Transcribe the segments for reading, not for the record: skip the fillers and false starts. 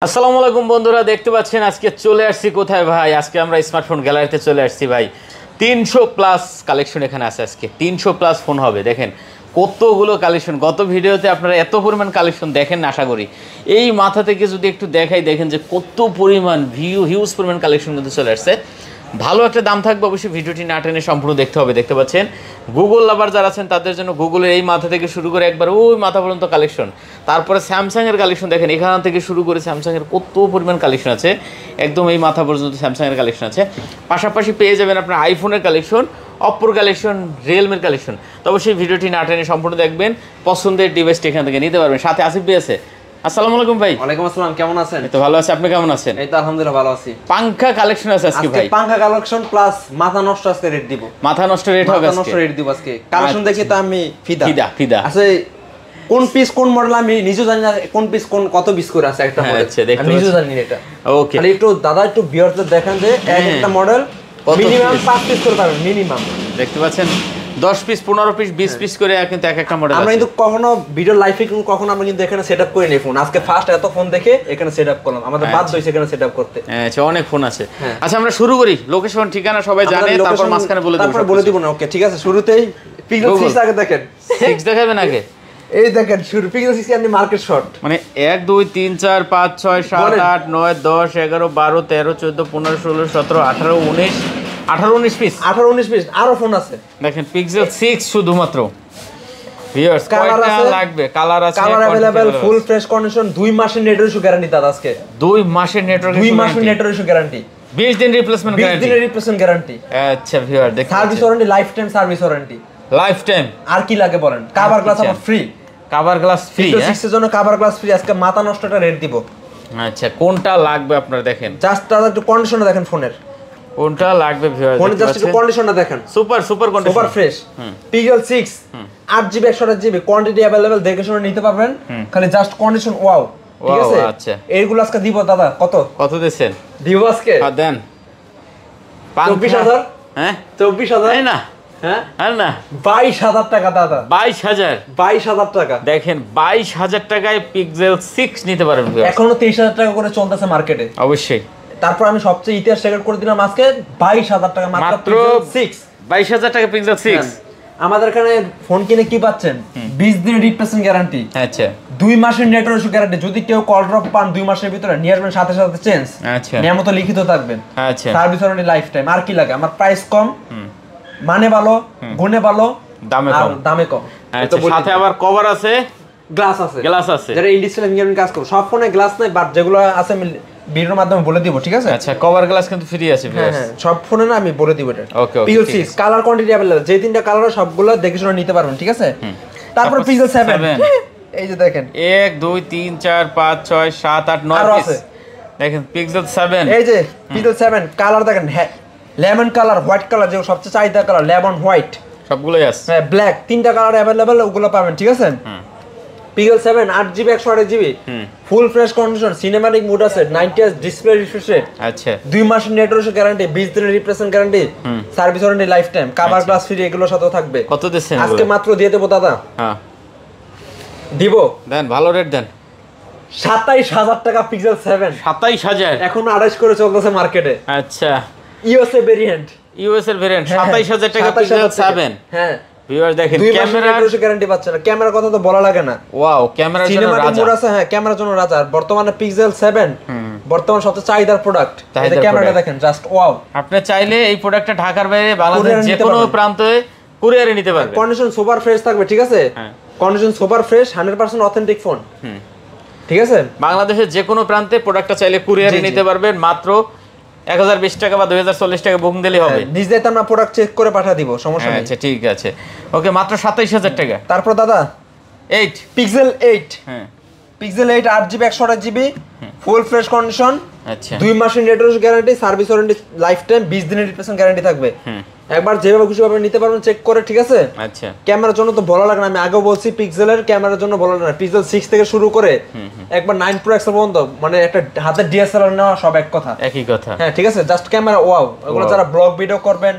আসসালামু আলাইকুম বন্ধুরা, দেখতে পাচ্ছেন আজকে চলে আসছি কোথায় ভাই? আজকে আমরা স্মার্টফোন গ্যালারিতে চলে আসছি ভাই। 300 প্লাস কালেকশন এখানে আছে। আজকে 300 প্লাস ফোন হবে। দেখেন কতগুলো কালেকশন। গত ভিডিওতে আপনারা এত পরিমাণ কালেকশন দেখেন না, আশা করি এই মাথা থেকে যদি একটু দেখাই, দেখেন যে কত পরিমাণ হিউজ পরিমাণ কালেকশন কিন্তু চলে আসছে। ভালো একটা দাম থাকবে, অবশ্যই ভিডিওটি না টেনে সম্পূর্ণ দেখতে হবে। দেখতে পাচ্ছেন গুগল লাভার যারা আছেন তাদের জন্য গুগলের এই মাথা থেকে শুরু করে একবার ওই মাথা পর্যন্ত কালেকশন। তারপরে স্যামসাংয়ের কালেকশন দেখেন, এখান থেকে শুরু করে স্যামসাংয়ের কত পরিমাণ কালেকশন আছে, একদম এই মাথা পর্যন্ত স্যামসাংয়ের কালেকশন আছে। পাশাপাশি পেয়ে যাবেন আপনার আইফোনের কালেকশন, অপ্পোর কালেকশন, রিয়েলমির কালেকশন। তো অবশ্যই ভিডিওটি না টেনে সম্পূর্ণ দেখবেন, পছন্দের ডিভাইসটি এখান থেকে নিতে পারবেন। সাথে আসিফ ভাই আছে। আসসালামু আলাইকুম ভাই। ওয়ালাইকুম আসসালাম, কেমন আছেন? এই তো ভালো আছি, আপনি কেমন আছেন? এই তো আলহামদুলিল্লাহ ভালো আছি। পাঙ্খা কালেকশন আছে আজকে ভাই। পাঙ্খা কালেকশন প্লাস মাথা নষ্ট আজকে রেট দিব। মাথা নষ্ট রেট হবে আজকে। মাথা নষ্ট রেট দিব আজকে। কালেকশন দেখে তো আমি ফিদা। আচ্ছা, কোন পিস কোন মডেল আমি নিজেও জানি না, কোন পিস কোন কত পিস করে আছে একটা মডেল। আচ্ছা, আমি নিজেও জানি না এটা। ওকে, খালি একটু দাদা একটু ভিউয়ারদের দেখান যে একটা মডেল মিনিমাম 5 পিস করে পাবেন মিনিমাম। দেখতে পাচ্ছেন 10 পিস 15 পিস 20 পিস করে কিন্তু এক একটা মডেল আছে। আমরা কিন্তু কখনো ভিডিও লাইভে কখনো আমরা কিন্তু এখানে সেটআপ করে নেই ফোন। আজকে ফার্স্ট এত ফোন দেখে এখানে সেটআপ করলাম, আমাদের বাধ্য হইছে এখানে সেটআপ করতে। আচ্ছা, অনেক ফোন আছে। আচ্ছা, আমরা শুরু করি। লোকেশন ঠিকানা সবাই জানে, তারপর মাঝখানে বলে দেব। তারপর বলে দিব না। ওকে ঠিক আছে, শুরুতেই পিক্সেল 6 আগে দেখেন। 6 দেখাবেন আগে। এই দেখেন শুরু পিক্সেল 6 আপনি মার্কেট শট মানে 1 2 3 4 5 6 7 8 9 10 11 12 13 14 15 16 17 18 19 পিস 18-19 পিস আরো ফোন আছে। দেখেন পিক্সেল 6 শুধুমাত্র। ভিউয়ার্স কয়টা লাগবে? কালার আছে, কালার अवेलेबल, ফুল ফ্রেশ কন্ডিশন, 2 মাসের নেটওয়ার্ক ইস্যু গ্যারান্টি দাদা আজকে। 2 মাসের নেটওয়ার্ক 2 মাসের নেটওয়ার্ক ইস্যু গ্যারান্টি, 20 দিন রিপ্লেসমেন্ট গ্যারান্টি, 20 দিনের রিপ্লেসমেন্ট গ্যারান্টি। আচ্ছা ভিউয়ার দেখুন, service warranty, life time service warranty. Life time আর কি লাগে বলেন? কভার গ্লাস আবার free. Cover glass free. Pixel 6 এর জন্য কভার গ্লাস ফ্রি। আজকে মাথা নষ্টটা রেট দিব। আচ্ছা, কোনটা লাগবে আপনারা দেখেন। জাস্ট দাদা একটু কন্ডিশনটা দেখেন ফোনের। কোনটা লাগবে ভিউয়ার? ফোনের জাস্ট একটু কন্ডিশনটা দেখেন। Super condition, super fresh. Pixel 6 8GB 128GB quantity available, দেখে শুনে নিতে পারবেন। খালি জাস্ট কন্ডিশন ওয়াও। ঠিক আছে? আচ্ছা, এইগুলো আজকে দিব দাদা। কত দিবেন? দিব আজকে দেন 24,000। হ্যাঁ 24,000 এই না, হ্যাঁ আর না 22,000 টাকা দাদা। 22,000 টাকা। দেখেন 22,000 টাকায় পিক্সেল 6 নিতে পারবেন ভিউয়ার। এখনো 23,000 টাকা করে চলতেছে মার্কেটে। অবশ্যই। তারপর আমি সবচেয়ে ইতিহাস রেকর্ড করে দিলাম আজকে 22,000 টাকা মাত্র 6। 22,000 টাকা পিক্সেল 6। আমাদের এখানে ফোন কিনে কি পাচ্ছেন? 20 দিনের রিপ্লেসমেন্ট গ্যারান্টি। আচ্ছা, 2 মাসের নেটওয়ার্ক ইস্যু গ্যারান্টি। যদি কেউ কল ড্রপ পান 2 মাসের ভিতরে নিয়ে আসবেন, সাথে সাথে চেঞ্জ। আচ্ছা, নিয়মিত লিখিত থাকবেন। আচ্ছা, সার্ভিস ওয়ারেন্টি, লাইফ টাইম। আর কি লাগে? আমার প্রাইস কম, মানে ভালো, গুণে ভালো, দামে কম। আচ্ছা, সাথে আবার কভার আছে, গ্লাস আছে। যারা ইন ডিসপ্লে ফিঙ্গারপ্রিন্ট কাজ করে, সব ফোনে গ্লাস নাই, বাট যেগুলো আছে আমি ভিডিওর মাধ্যমে বলে দিব। ঠিক আছে? আচ্ছা, কভার গ্লাস কিন্তু ফ্রি আছে ভিউয়ার্স। হ্যাঁ, সব ফোনে না, আমি বলে দিব এটা। ওকে, পিক্সেল 6 কালার কোয়ান্টিটি अवेलेबल, যে তিনটা কালার সবগুলো দেখে শুনে নিতে পারবেন। ঠিক আছে? তারপর পিক্সেল 7 এই যে দেখেন 1 2 3 4 5 6 7 8 9 পিস। দেখেন পিক্সেল 7, এই যে পিক্সেল 7 কালার দেখেন, লেমন কালার, হোয়াইট কালার, যে সবচেয়ে চাহিদা কালার, লেমন হোয়াইট, সবগুলোই আছে। হ্যাঁ, ব্ল্যাক, তিনটা কালার अवेलेबल, ওগুলো পাবেন। ঠিক আছে? Pixel 7 8GB 128GB full fresh condition, cinematic mode আছে, 90Hz ডিসপ্লে রিফ্রেশ রেট। আচ্ছা, 2 মাসের নেটওয়ার্ক গ্যারান্টি, 20 দিনের replacement guarantee, service warranty, life time, cover glass free, এগুলোর সাথেও থাকবে। কত দিচ্ছেন আজকে মাত্র দিয়ে দেব দাদা। হ্যাঁ, দিব। দেন, ভালো রেট দেন। 27,000 টাকা পিক্সেল 7। 27,000 এখন 28 করে চলতেছে মার্কেটে। আচ্ছা, ইউএসএ ভেরিয়েন্ট, এর ভেরিয়েন্ট 27,000 টাকা পিক্সেল 7। হ্যাঁ ভিউয়ার্স দেখেন, ক্যামেরার গ্যারান্টি পাচ্ছেন না। ক্যামেরার কথা তো বলা লাগে না। ওয়াও, ক্যামেরার জন্য রাজা। মোড আছে, হ্যাঁ, ক্যামেরার জন্য রাজা। আর বর্তমানে পিক্সেল 7 বর্তমান সবচেয়ে চাহিদার প্রোডাক্ট। এই ক্যামেরাটা দেখেন, জাস্ট ওয়াও। আপনি চাইলে এই প্রোডাক্টটা ঢাকার বাইরে, বাংলাদেশের যে কোনো প্রান্তে কুরিয়ারে নিতে পারবেন। কন্ডিশন সুপার ফ্রেশ থাকবে। ঠিক আছে? Condition super fresh, 100% authentic phone. ঠিক আছে? বাংলাদেশের যে কোনো প্রান্তে প্রোডাক্টটা চাইলে কুরিয়ারে নিতে পারবেন। মাত্র 1020 টাকা বা 2040 টাকা বুকিং দিলেই হবে। নিজে তো আমরা প্রোডাক্ট চেক করে পাঠিয়ে দিব, সমস্যা নেই। আচ্ছা, ঠিক আছে। ওকে, মাত্র 27,000 টাকা। তারপর দাদা 8 পিক্সেল 8। হ্যাঁ, pixel 8 8GB 128GB full fresh condition. আচ্ছা, 2 মাসের network guarantee, service warranty, life time, 20 দিনের রিপ্লেসমেন্ট গ্যারান্টি থাকবে। একবার যেভাবে খুশি ভাবে নিতে পারবেন চেক করে। ঠিক আছে? আচ্ছা, ক্যামেরার জন্য তো বলা লাগে না, আমি আগেও বলছি পিক্সেলের ক্যামেরার জন্য বলা লাগে না। পিক্সেল 6 থেকে শুরু করে একবার 9 Pro X পর্যন্ত, মানে একটা হাতে ডিএসএলআর নেওয়া সব এক কথা, একই কথা। হ্যাঁ, ঠিক আছে? Just camera wow. এগুলো যারা ব্লগ ভিডিও করবেন,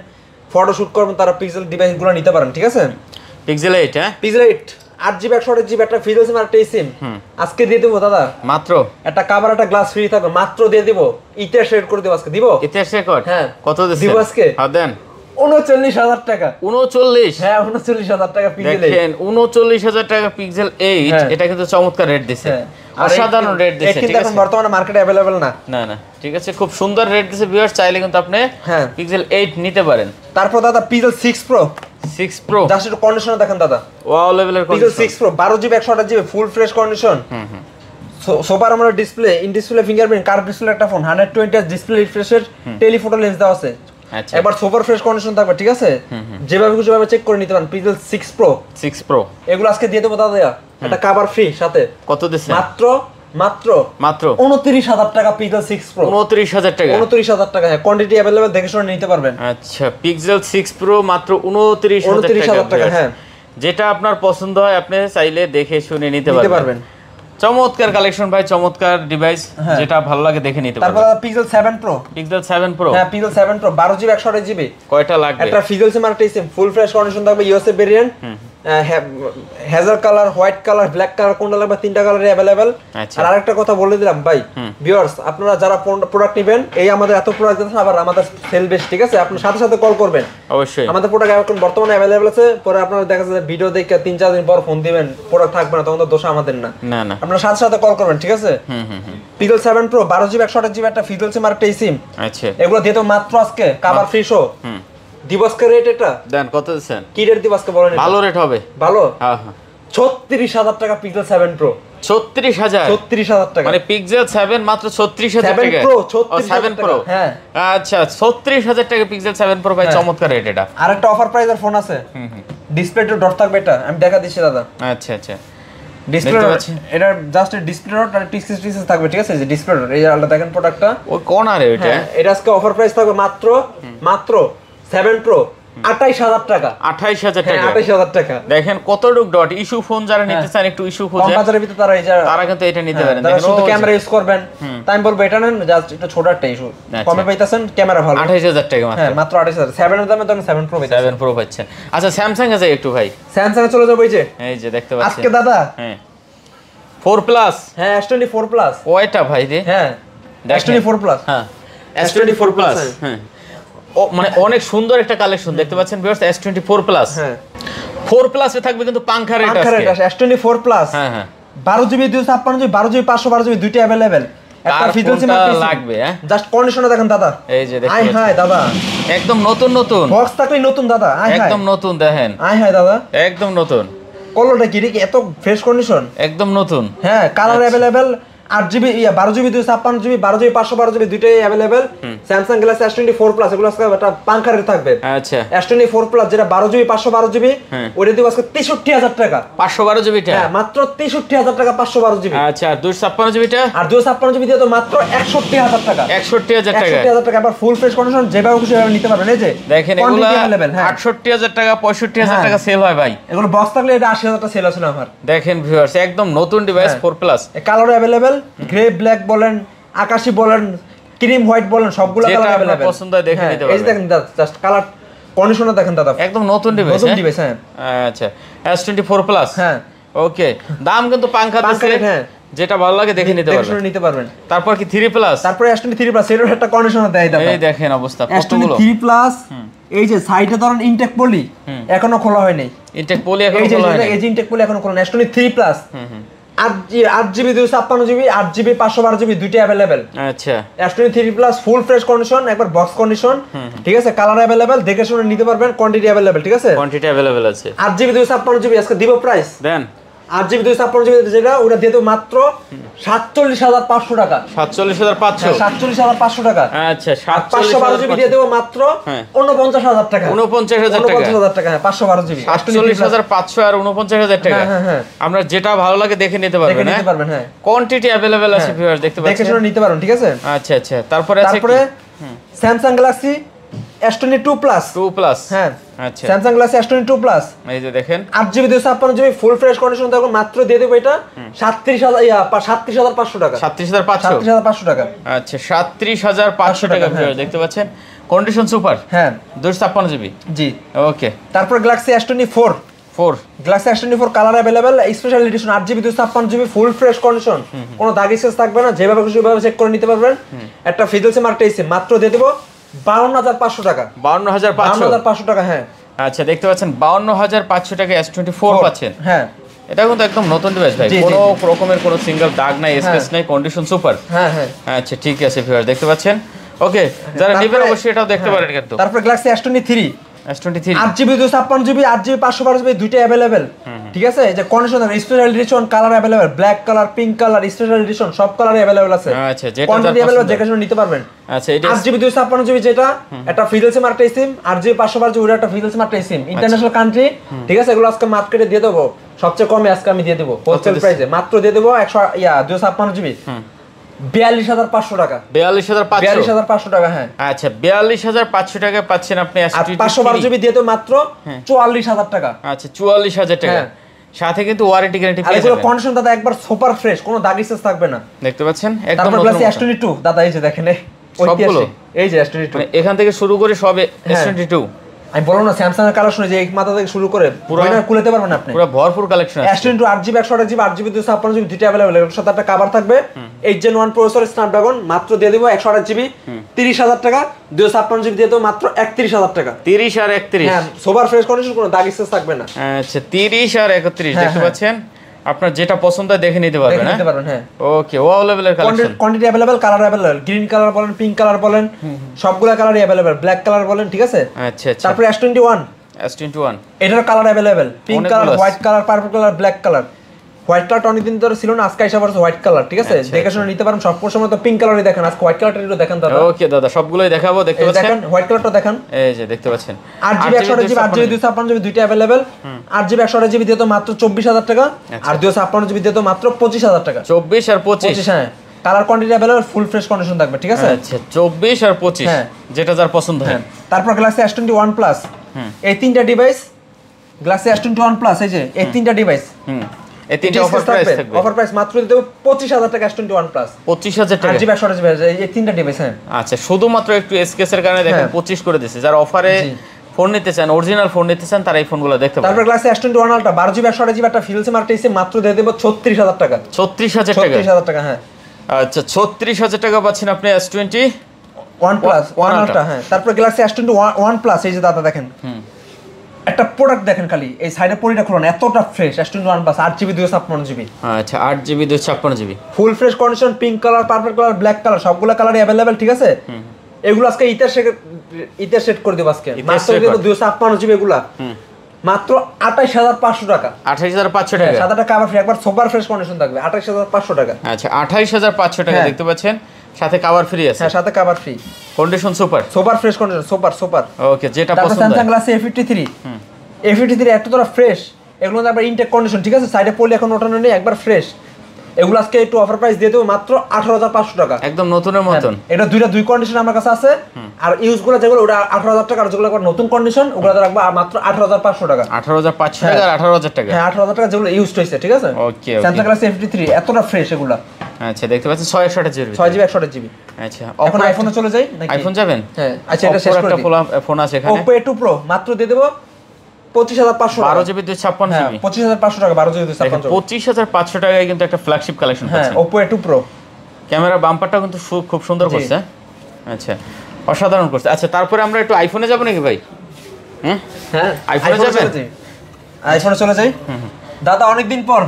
ফটো শুট করবেন, তারা পিক্সেল ডিভাইসগুলো নিতে পারেন। ঠিক আছে? পিক্সেল 8, হ্যাঁ, পিক্সেল 8 8GB 128GB একটা ফিজিক্যাল সিম আর একটা সিম আজকে দিয়ে দেবো দাদা মাত্র একটা কভার একটা গ্লাস ফ্রি থাকবে মাত্র দিয়ে দিব ইতিহাস রেড করে দেবো আজকে দিব ইতিহাস রেকর্ড হ্যাঁ কত দিচ্ছেন দিব আজকে হ্যাঁ দেন 39000 টাকা 39 হ্যাঁ 39000 টাকা পিক্সেল দেখেন 39000 টাকা পিক্সেল 8 এটা কিন্তু চমৎকার রেট দিছে অসাধারণ রেট দিছে ঠিক আছে এখন বর্তমানে মার্কেটে अवेलेबल না না না ঠিক আছে খুব সুন্দর রেট দিছে ভিউয়ার্স চাইলে কিন্তু আপনি হ্যাঁ পিক্সেল 8 নিতে পারেন তারপর দাদা পিক্সেল 6 প্রো 6 প্রো জাস্ট একটু কন্ডিশন দেখেন দাদা ওয়াও লেভেলের Pixel 6 pro 12GB 128GB full fresh condition super আমরা display in display fingerprint curve display একটা ফোন 120 Hz ডিসপ্লে রিফ্রেশের টেলিফোটো লেন্স দেওয়া আছে আচ্ছা একবার সুপার ফ্রেশ কন্ডিশন থাকবে ঠিক আছে যেভাবে খুশি ভাবে চেক করে নিতে পারেন পিক্সেল 6 প্রো 6 প্রো এগুলো আজকে দিয়ে দেবো দাদা একটা কভার ফ্রি সাথে কত দিছেন মাত্র মাত্র মাত্র 29000 টাকা পিক্সেল 6 প্রো 29000 টাকা 29000 টাকা হ্যাঁ কোয়ান্টিটি अवेलेबल দেখে শুনে নিতে পারবেন আচ্ছা পিক্সেল 6 প্রো মাত্র 29000 টাকা হ্যাঁ যেটা আপনার পছন্দ হয় আপনি চাইলে দেখে শুনে নিতে পারবেন চমৎকার কালেকশন ভাই চমৎকার ডিভাইস যেটা ভালো লাগে দেখে নিতে পারবেন তারপর পিক্সেল 7 প্রো পিক্সেল 7 প্রো হ্যাঁ পিক্সেল 7 প্রো 12GB 128GB কয়টা লাগবে একটা ফিজিক্যাল সিম আর একটা সিম ফুল ফ্রেশ কন্ডিশন থাকবে USA variant hazel colour white colour black colour কোনটা লাগবে তিনটা কালারে अवेलेबल আর আরেকটা কথা বলে দিলাম ভাই ভিউয়ার্স আপনারা যারা প্রোডাক্ট নেবেন এই আমাদের এত প্রোডাক্ট আছে আবার আমাদের সেল বেশ ঠিক আছে আপনি সাথে সাথে কল করবেন অবশ্যই আমাদের প্রোডাক্ট এখন বর্তমানে अवेलेबल আছে পরে আপনারা দেখা যাচ্ছে ভিডিও দেখে 3-4 দিন পর ফোন দিবেন প্রোডাক্ট থাকবে না তখন তো দোষ আমাদের না না না আপনারা সাথে সাথে কল করবেন ঠিক আছে পিক্সেল 7 প্রো 12GB 128GB একটা ফিজিক্যাল সিম আর একটা সিম আচ্ছা এগুলো দিয়ে তো মাত্র আজকে কভার ফ্রি শো দিবসকে রেট এটা দেন কত দিচ্ছেন কি রেট দিবসকে বলেন ভালো রেট হবে ভালো হ্যাঁ হ্যাঁ 36000 টাকা পিক্সেল 7 প্রো 36000 36000 টাকা মানে পিক্সেল 7 মাত্র 36000 টাকা 7 প্রো 7 প্রো হ্যাঁ আচ্ছা 36000 টাকা পিক্সেল 7 প্রো ভাই চমৎকার রেট এটা আরেকটা অফার প্রাইসের ফোন আছে ডিসপ্লে টু ডট থাকবে এটা আমি দেখা দিচ্ছি দাদা আচ্ছা আচ্ছা ডিসপ্লে এটা জাস্ট ডিসপ্লে ডট আর টিক্স থাকবে ঠিক আছে এই যে ডিসপ্লে ডট এই আলাদা দেখেন প্রোডাক্টটা ওই কর্নারে ওইটা এটা আজকে অফার প্রাইস থাকবে মাত্র মাত্র 7 প্রো 28000 টাকা 28000 টাকা 28000 টাকা দেখেন কতটুক ডট ইস্যু ফোন যারা নিতে চান একটু ইস্যু কম খোঁজে বাজারের ভিতরে তারা কিন্তু এটা নিতে পারেন দেখেন শুধু ক্যামেরা ইউজ করবেন তাই আমি বলবো এটা নেন জাস্ট একটু ছোট একটা ইস্যু কমে পাইতাছেন ক্যামেরা ভালো 28000 টাকা মাত্র হ্যাঁ মাত্র 28000 7 এর দামে তখন 7 প্রো পাইতাছেন 7 প্রো পাচ্ছেন আচ্ছা স্যামসাং আছে একটু ভাই স্যামসাং এ চলে যাবো এই যে দেখতে পাচ্ছেন আজকে দাদা হ্যাঁ 4 প্লাস হ্যাঁ S24 প্লাস ওইটা ভাই রে হ্যাঁ S24 প্লাস হ্যাঁ S24 প্লাস হ্যাঁ ও মানে অনেক সুন্দর একটা কালেকশন দেখতে পাচ্ছেন ভিউয়ার্স S24 প্লাস হ্যাঁ 4 প্লাসে থাকবে কিন্তু পাঙ্খা রেট আছে S24 প্লাস হ্যাঁ হ্যাঁ 12GB 256GB 12GB 512GB দুইটা अवेलेबल একটা ফিজিক্যাল সিম লাগবে হ্যাঁ জাস্ট কন্ডিশনে দেখেন দাদা এই যে দেখেন আই হাই দাদা একদম নতুন নতুন বক্স থাকলে নতুন দাদা আই হাই একদম নতুন দেখেন আই হাই দাদা একদম নতুন কলরটা কি রে এত ফ্রেশ কন্ডিশন একদম নতুন হ্যাঁ colour available 8GB 12GB 256GB 12GB 512GB দুইটাই available Samsung Galaxy S24 Plus এগুলো আজকে একটা পাঙ্খার থাকবে আচ্ছা S24 Plus যেটা 12GB 512GB ওটা দিব আজকে 63000 টাকা 512GB টা হ্যাঁ মাত্র 63000 টাকা 512GB আচ্ছা আর 256GB টা আর 256GB দিয়ে তো মাত্র 61000 টাকা 61000 টাকা 61000 টাকা আবার ফুল ফ্রেশ কন্ডিশন যেভাবে খুশি ভাবে নিতে পারবেন এই যে দেখেন এগুলো 68000 টাকা 65000 টাকা সেল হয় ভাই এগুলো বক্স থাকলে এটা 80000 টাকা সেল আছে না আমার দেখেন ভিউয়ার্স একদম নতুন device 4 plus colour available grey black বলেন আকাশী বলেন ক্রিম হোয়াইট বলেন সবগুলো কালার अवेलेबल যেটা পছন্দ হয় দেখে নিতে পারবেন এই দেখেন জাস্ট কালার কন্ডিশনার দেখেন দাদা একদম নতুন ডিভাইস নতুন ডিভাইস হ্যাঁ আচ্ছা S24 প্লাস হ্যাঁ ওকে দাম কিন্তু পাঙ্খা দিছে হ্যাঁ যেটা ভালো লাগে দেখে নিতে পারবেন তারপর কি 3 প্লাস তারপরে S23 প্লাস এর একটা কন্ডিশনার দেয় দাদা এই দেখেন অবস্থা কতগুলো S23 প্লাস এই যে সাইডে ধরেন ইনটেক পলি এখনো খোলা হয়নি ইনটেক পলি এখনো খোলা হয়নি এই যে ইনটেক পলি এখনো খোলা না S23 plus 8GB 256GB 8GB 512GB দুইটা अवेलेबल আচ্ছা S23 প্লাস ফুল ফ্রেশ কন্ডিশন একবার বক্স কন্ডিশন ঠিক আছে কালার अवेलेबल দেখে শুনে নিতে পারবেন কোয়ান্টিটি अवेलेबल ঠিক আছে কোয়ান্টিটি अवेलेबल আছে 8GB 256GB আজকে দিব প্রাইস দেন 8GB 256GB যেটা ওটা দিয়ে তো মাত্র 47500 টাকা 47500 47500 টাকা আচ্ছা 512GB দিয়ে দেব মাত্র 49000 টাকা 49000 টাকা হ্যাঁ 512GB 47500 আর 49000 টাকা হ্যাঁ আমরা যেটা ভালো লাগে দেখে নিতে পারবেন হ্যাঁ কোয়ান্টিটি अवेलेबल আছে ভিউয়ার দেখতে পাচ্ছেন দেখে শুনে নিতে পারবেন ঠিক আছে আচ্ছা আচ্ছা তারপরে Samsung Galaxy S22 Plus 2 plus হ্যাঁ আচ্ছা Samsung Galaxy S22 Plus এই যে দেখেন 8GB 256GB ফুল ফ্রেশ কন্ডিশন তখন মাত্র দিয়ে দেব এটা 37500 টাকা 37500 টাকা আচ্ছা 37500 টাকা ভিউয়ার দেখতে পাচ্ছেন কন্ডিশন সুপার হ্যাঁ 256GB জি ওকে তারপর Galaxy S24 4 Galaxy S24 colour available, special edition 8GB 256GB ফুল ফ্রেশ কন্ডিশন, কোনো দাগ স্ক্র্যাচ থাকবে না, যেভাবে খুশি সেভাবে চেক করে নিতে পারবেন। একটা ফিজিক্যাল সিম একটা সিম মাত্র দিয়ে দেব 52500 টাকা। 52500 টাকা, হ্যাঁ। আচ্ছা দেখতে পাচ্ছেন 52500 টাকা S24 পাচ্ছেন। হ্যাঁ, এটা কিন্তু একদম নতুন ডিভাইস ভাই, কোনো রকমের কোনো সিঙ্গেল দাগ নাই, স্ক্র্যাচ নাই, কন্ডিশন সুপার। হ্যাঁ হ্যাঁ, আচ্ছা ঠিক আছে ভিউয়ার দেখতে পাচ্ছেন। ওকে, যারা নেবেন অবশ্যই এটাও দেখতে পারেন কিন্তু। তারপর Galaxy S23 S23 8GB 256GB 8GB 512GB দুইটা अवेलेबल, ঠিক আছে। এই যে condition special edition colour available, black colour, pink colour, special edition সব কালারে अवेलेबल আছে। আচ্ছা, যেটা কোয়ান্টিটি अवेलेबल যে কোনো নিতে পারবেন। আচ্ছা, এটা 8GB 256GB যেটা একটা ফিজিক্যাল সিম একটা সিম, 8GB 512GB ওটা একটা ফিজিক্যাল সিম একটা সিম, ইন্টারন্যাশনাল কান্ট্রি, ঠিক আছে। এগুলো আজকে মার্কেটে দিয়ে দেবো সবচেয়ে কমে, আজকে আমি দিয়ে দেবো হোলসেল প্রাইসে, মাত্র দিয়ে দেবো 256GB 42500 টাকা। 42500 টাকা, হ্যাঁ। আচ্ছা 42500 টাকা পাচ্ছেন আপনি S23 512GB দিয়ে তো মাত্র 44000 টাকা। আচ্ছা 44000 টাকা, সাথে কিন্তু ওয়ারেন্টি গ্যারান্টি পেয়ে যাবেন। যাবেন। কন্ডিশন দাদা একবার সুপার ফ্রেশ, কোনো দাগ স্ক্র্যাচ থাকবে না, দেখতে পাচ্ছেন একদম তারপর নতুন। গ্লাসি S22 দাদা এই যে দেখেন, সবগুলো এই যে S22 মানে এখান থেকে শুরু করে সবে S22। আমি বললাম না স্যামসাং এর কালেকশন যে এক মাথা থেকে শুরু করে পুরো কুলাতে পারবেন আপনি, পুরো ভরপুর কালেকশন আছে। S22 8GB 128GB 8GB 256GB দুইটা अवेलेबल, এর সাথে একটা কভার থাকবে 8 Gen 1 প্রসেসর স্ন্যাপড্রাগন, মাত্র দিয়ে দেব 128GB 30000 টাকা। 256GB দিয়ে দেব মাত্র 31000 টাকা। 30 আর 31, হ্যাঁ সুপার ফ্রেশ কন্ডিশন, কোনো দাগ স্ক্র্যাচ থাকবে না। আচ্ছা 30 আর 31 দেখতে পাচ্ছেন, আপনার যেটা পছন্দ হয় দেখে নিতে পারবেন। হ্যাঁ ওকে, ওয়াও লেভেলের collection, quantity available, colour available, green colour বলেন, পিঙ্ক কালার বলেন, সবগুলা কালারই अवेलेबल, ব্ল্যাক কালার বলেন, ঠিক আছে। আচ্ছা আচ্ছা, তারপর S21 এটার colour available, pink colour, white colour, purple colour, black colour. White কালারটা অনেকদিন ধরে ছিল না, আজকে এসে পড়ছে হোয়াইট কালার, ঠিক আছে। দেখে শুনে নিতে পারেন, সব সময় তো পিঙ্ক কালারই দেখেন, আজকে হোয়াইট কালারটা একটু দেখেন দাদা। ওকে দাদা সবগুলোই দেখাবো, দেখতে পাচ্ছেন দেখেন হোয়াইট কালারটা দেখেন, এই যে দেখতে পাচ্ছেন 8GB 128GB 8GB 256GB দুইটা अवेलेबल। 8GB 128GB দিয়ে তো মাত্র 24000 টাকা, আর 256GB দিয়ে তো মাত্র 25000 টাকা। 24 আর 25, হ্যাঁ কালার কোয়ান্টিটি अवेलेबल, ফুল ফ্রেশ কন্ডিশন থাকবে, ঠিক আছে। আচ্ছা 24 আর 25, হ্যাঁ যেটা যার পছন্দ হয়। তারপর গ্যালাক্সি S21 প্লাস, এই তিনটা ডিভাইস, গ্যালাক্সি S21 প্লাস এই যে এই তিনটা ডিভাইস, এই তিনটা অফার প্রাইস থাকবে। অফার প্রাইস মাত্র দিতে 25000 টাকা। S21 প্লাস 25000 টাকা, 8GB 128GB এই তিনটা ডিভাইস। হ্যাঁ আচ্ছা শুধুমাত্র একটু এসকেস এর কারণে দেখেন 25 করে দিয়েছে। যারা অফারে ফোন নিতে চান, অরিজিনাল ফোন নিতে চান, তারা এই ফোনগুলো দেখতে পারেন। তারপর Galaxy S21 ultra 12GB 128GB একটা ফিল সিম একটা এসে মাত্র দিয়ে দেব 36000 টাকা। 36000 টাকা, 36000 টাকা, হ্যাঁ। আচ্ছা 36000 টাকা পাচ্ছেন আপনি S21 প্লাস 1 আলট্রা, হ্যাঁ। তারপর গ্যালাক্সি S21 প্লাস এই যে দাদা দেখেন, একটা প্রোডাক্ট দেখেন খালি, এই সাইডে পরিটা খুলুন, এতটা fresh. S21 plus 8GB 256GB, আচ্ছা 8GB 256GB ফুল fresh condition, pink colour, purple colour, black colour সবগুলা কালারই अवेलेबल, ঠিক আছে। এগুলো আজকে ইতার সেট করে দেব আজকে, মাত্র দেব 256GB এগুলা মাত্র 28500 টাকা। 28500 টাকা, সাদা টাকা আবার ফ্রি, একবার সুপার ফ্রেশ কন্ডিশন থাকবে 28500 টাকা। আচ্ছা 28500 টাকা দেখতে পাচ্ছেন, সাথে কভার ফ্রি আছে। হ্যাঁ সাথে cover free, condition super, super fresh condition, super. Okay যেটা পছন্দ হয়। স্যামসাং গ্যালাক্সি A53 এতটা ফ্রেশ, এগুলো আবার ইনটেক কন্ডিশন, ঠিক আছে। সাইডে পড়লে এখন ওঠানো নেই, একবার ফ্রেশ। এগুলো আজকে একটু অফার প্রাইস দিয়ে দেবো মাত্র 18500 টাকা, একদম নতুনের মতন। এটা দুই কন্ডিশন আমার কাছে আছে, আর ইউজগুলো যেগুলো ওটা 18000 টাকা, আর যেগুলো নতুন কন্ডিশন ওগুলো রাখবো মাত্র 18500 টাকা। 18500 টাকা আর 18000 টাকা, হ্যাঁ 18000 টাকা যেগুলো ইউজড হয়েছে, ঠিক আছে। ওকে স্যামসাং গ্যালাক্সি A53 এতটা ফ্রেশ এগুলো। আচ্ছা দেখতে পাচ্ছেন 628GB, 6GB 128GB। আচ্ছা এখন আইফোনে চলে যাই নাকি? আইফোন যাবেন? হ্যাঁ আচ্ছা এটা শেষ করে দিই। ফোন আছে এখানে Oppo A2 Pro মাত্র দিয়ে দেব 25500 টাকা। 12GB 256GB, 25500 টাকা, 12GB 256GB। 25500 টাকায় কিন্তু একটা ফ্ল্যাগশিপ কালেকশন পাচ্ছেন। হ্যাঁ Oppo A2 Pro, ক্যামেরা বাম্পারটা কিন্তু খুব সুন্দর করছে। আচ্ছা অসাধারণ করছে। আচ্ছা তারপরে আমরা একটু আইফোনে যাব নাকি ভাই? হ্যাঁ আইফোনে যাবেন? আইফোনে চলে যাই দাদা, অনেকদিন পর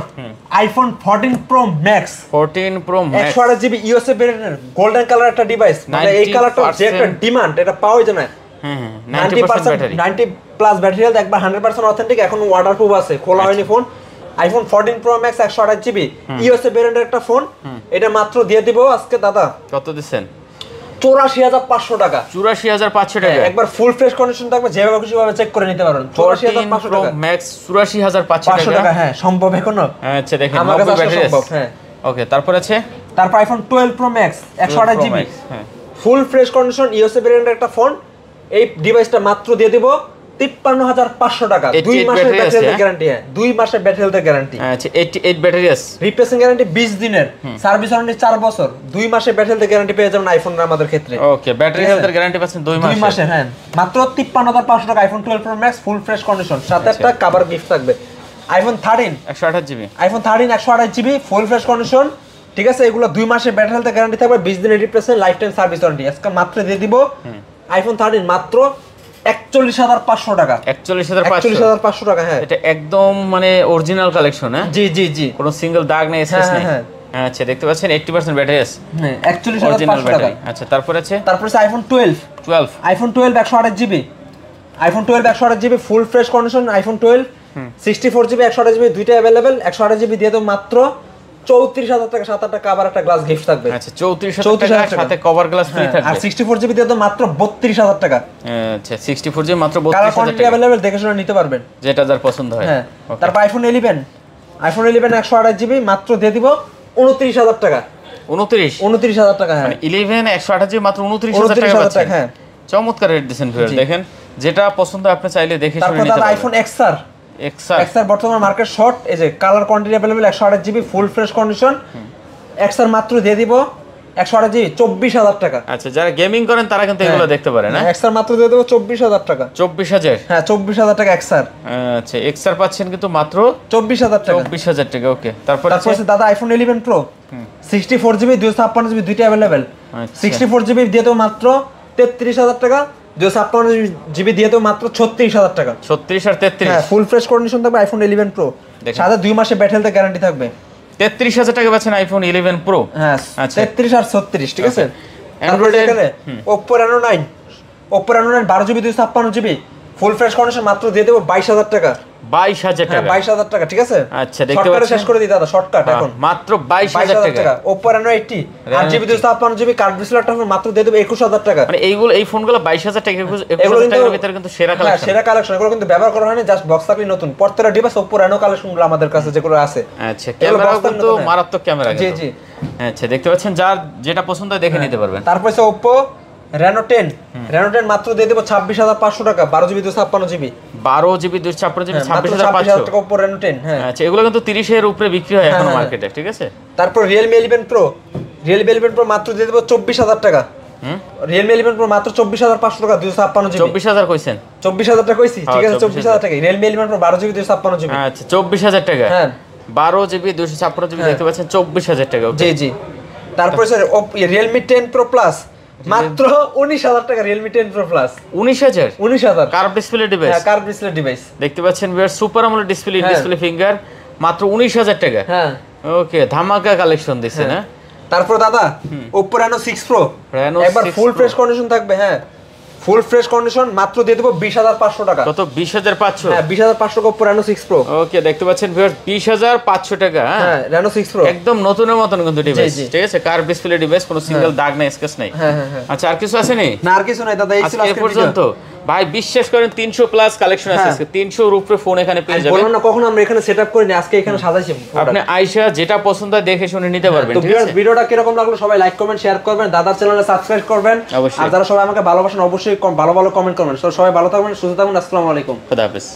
iPhone 14 Pro Max 14 Pro Max 128GB USA ভেরিয়েন্টের গোল্ডেন কালার একটা ডিভাইস, মানে এই কালারটা যে একটা ডিমান্ড, এটা পাওয়া যায় না। 90% ব্যাটারি, 90 প্লাস ব্যাটারি হেলথ, একবার 100% অথেন্টিক, এখন ওয়াটারপ্রুফ আছে, খোলা হয়নি phone. IPhone 14 Pro Max 128GB USA ভেরিয়েন্টের একটা ফোন, এটা মাত্র দিয়ে দিব আজকে দাদা। কত দিবেন? 84500 টাকা। 84500 টাকা, একবার ফুল ফ্রেশ কন্ডিশন থাকবে, যেভাবে খুশি ভাবে চেক করে নিতে পারবেন। 84500 টাকা Max 84500 টাকা, হ্যাঁ সম্ভব এখনো। আচ্ছা দেখেন আমার কাছে সম্ভব, হ্যাঁ। ওকে তারপর আছে, তারপর আইফোন 12 Pro Max 128GB, হ্যাঁ ফুল ফ্রেশ কন্ডিশন ইউএসএ ভেরিয়েন্টের একটা ফোন। এই ডিভাইসটা মাত্র দিয়ে দিব 53,500 টাকা, 2 মাসের ব্যাটারি হেলথ গ্যারান্টি। হ্যাঁ 2 মাসের ব্যাটারি হেলথ গ্যারান্টি। আচ্ছা 88 ব্যাটারি আছে, রিপ্লেসিং গ্যারান্টি 20 দিনের, সার্ভিস ওয়ারেন্টি 4 বছর, 2 মাসের ব্যাটারি হেলথ গ্যারান্টি পেয়ে যাবেন আইফোনের আমাদের ক্ষেত্রে। ওকে ব্যাটারি হেলথের গ্যারান্টি পাচ্ছেন 2 মাসের। হ্যাঁ মাত্র 53,500 টাকা আইফোন 12 প্রো ম্যাক্স ফুল ফ্রেশ কন্ডিশন, সাথে একটা কভার গিফট থাকবে। IPhone 13 128 GB, iPhone 13 128 GB full fresh condition, ঠিক আছে। এগুলো 2 মাসের ব্যাটারি হেলথ গ্যারান্টি থাকবে, 20 দিনের replacement, life time service warranty. আজকে মাত্র দিয়ে দিব আইফোন 13 মাত্র 41,500 টাকা। 41,500 টাকা। হ্যাঁ এটা একদম মানে অরিজিনাল কালেকশন। হ্যাঁ জি জি জি, কোনো সিঙ্গেল দাগ নেই, স্ক্র্যাচ নেই। আচ্ছা দেখতে পাচ্ছেন 80% ব্যাটারি আছে। হ্যাঁ 41,500 টাকা। আচ্ছা তারপর আছে iPhone 12 iPhone 12 128 GB, iPhone 12 128 GB full fresh condition. IPhone 12 64 GB 128 GB দুইটা अवेलेबल। 128 জিবি দিয়ে তো মাত্র 34,000 টাকা, সাথে একটা কভার একটা গ্লাস গিফট থাকবে। আচ্ছা 34,000 টাকা সাথে কভার গ্লাস ফ্রি থাকবে। আর 64 জিবি দিয়ে তো মাত্র 32,000 টাকা। আচ্ছা 64 জিবি মাত্র 32,000 টাকা, अवेलेबल দেখে শুনে নিতে পারবেন যেটা যার পছন্দ হয়। হ্যাঁ তারপর আইফোন 11 128 জিবি মাত্র দিয়ে দিব 29,000 টাকা। 29,000 টাকা। হ্যাঁ মানে 11 128 জিবি মাত্র 29,000 টাকা পাচ্ছেন। হ্যাঁ চমৎকার রেট দিবেন ভিউয়ার, দেখেন যেটা পছন্দ আপনি চাইলে দেখে শুনে নিতে পারবেন। তারপর আইফোন XR বর্তমান মার্কেট শর্ট, এই যে colour quantity available 128 GB full fresh condition. XR মাত্র দিয়ে দিব 128 জিবি 24,000 টাকা। আচ্ছা যারা গেমিং করেন তারা কিন্তু এগুলো দেখতে পারে না। XR মাত্র দিয়ে দেব 24,000 টাকা। 24,000? হ্যাঁ 24,000 টাকা XR। আচ্ছা XR পাচ্ছেন কিন্তু মাত্র 24,000 টাকা। 24,000 টাকা। ওকে তারপর আছে দাদা আইফোন 11 প্রো 64 জিবি 256 জিবি দুইটা अवेलेबल। 64 জিবি দিয়ে দেব মাত্র 33,000 টাকা, 256 জিবি দিয়ে দেব মাত্র 36,000 টাকা। 36 আর 33? হ্যাঁ ফুল ফ্রেশ কন্ডিশন থাকবে আইফোন 11 প্রো, সাথে 2 মাসের ব্যাটারি হেলথ গ্যারান্টি থাকবে। 33,000 টাকা পাচ্ছেন আইফোন 11 প্রো। হ্যাঁ 33 আর 36, ঠিক আছে। অ্যান্ড্রয়েড এখানে Oppo Reno 9 12 GB 256 GB full fresh condition মাত্র দিয়ে দেব 22,000 টাকা। 22,000 টাকা? 22,000 টাকা, ঠিক আছে। আচ্ছা দেখতে পাচ্ছেন, শেষ করে দিই দাদা, শর্টকাট এখন মাত্র 22,000 টাকা। Oppo Reno 80 8GB 256 GB card ডিসপ্লেটা মাত্র দিয়ে দেব 21,000 টাকা। মানে এই ফোনগুলো 22,000 টাকা 21,000 টাকার ভিতরে কিন্তু সেরা কালেকশন। হ্যাঁ সেরা কালেকশন, এগুলো কিন্তু ব্যবহার করা হয়নি, জাস্ট বক্স থাকলে নতুন। প্রত্যেকটা ডিভাইস Oppo Reno কালেকশনগুলো আমাদের কাছে যেগুলো আছে। আচ্ছা ক্যামেরা কিন্তু মারাত্মক ক্যামেরা। জি জি। আচ্ছা দেখতে পাচ্ছেন, যার যেটা পছন্দ হয় দেখে নিতে পারবেন। তারপর আছে Oppo Reno 10 মাত্র দিয়ে দেব 26,500 টাকা 12 জিবি 256 জিবি। 12 জিবি 256 জিবি 26,500 টাকা Oppo Reno 10। হ্যাঁ আচ্ছা এগুলো কিন্তু 30 এর উপরে বিক্রি হয় এখন মার্কেটে, ঠিক আছে। তারপর Realme 11 Pro মাত্র দিয়ে দেব 24,000 টাকা। Realme 11 Pro মাত্র 24,500 টাকা 256 জিবি। 24,000 কইছেন? 24,000 টাকা কইছি, ঠিক আছে 24,000 টাকা। Realme 11 Pro 12 GB 256 GB. আচ্ছা 24,000 টাকা। হ্যাঁ 12 জিবি 256 জিবি দেখতে পাচ্ছেন 24,000 টাকা। জি জি। তারপর স্যার Realme 10 Pro Plus মাত্র 19,000 টাকা। Realme 10 Pro Plus 19,000 curve display device. হ্যাঁ কার্ভ ডিসপ্লে ডিভাইস দেখতে পাচ্ছেন viewer, super AMOLED display finger, মাত্র 19,000 টাকা। হ্যাঁ ওকে ধামাকা কালেকশন দিছেন। হ্যাঁ তারপর দাদা Oppo Reno 6 Pro একবার ফুল ফ্রেশ কন্ডিশন থাকবে। হ্যাঁ ফুল ফ্রেশ কন্ডিশন মাত্র দিয়ে দেব 20,500 টাকা। কত? 20,500? হ্যাঁ 20,500 টাকা Oppo Reno 6 Pro। ওকে দেখতে পাচ্ছেন ভিউয়ার 20,500 টাকা। হ্যাঁ Reno 6 Pro একদম নতুনের মতন কিন্তু ডিভাইস, ঠিক আছে। কার্ভ ডিসপ্লে ডিভাইস, কোনো সিঙ্গেল দাগ নাই, স্ক্র্যাচ নাই। হ্যাঁ। আচ্ছা আর কিছু আছে নি? না আর কিছু নাই দাদা, এই ছিল আজকে পর্যন্ত। ভাই বিশ্বাস করেন 300 প্লাস কালেকশন আছে আজকে, 300 এর উপরে ফোন এখানে পেয়ে যাবেন। বললাম না কখন আমরা এখানে সেটআপ করিনি, আজকে এখানে সাজাইছি। আপনি আয়শা যেটা পছন্দ হয় দেখে শুনে নিতে পারবেন, ঠিক আছে। ভিডিওটা কিরকম লাগলো সবাই লাইক কমেন্ট শেয়ার করবেন, দাদার চ্যানেলে সাবস্ক্রাইব করবেন। আর যারা সবাই আমাকে ভালোবাসেন অবশ্যই ভালো ভালো কমেন্ট করবেন। সবাই ভালো থাকবেন, সুস্থ থাকবেন। আসসালামু আলাইকুম, খুদা হাফেজ।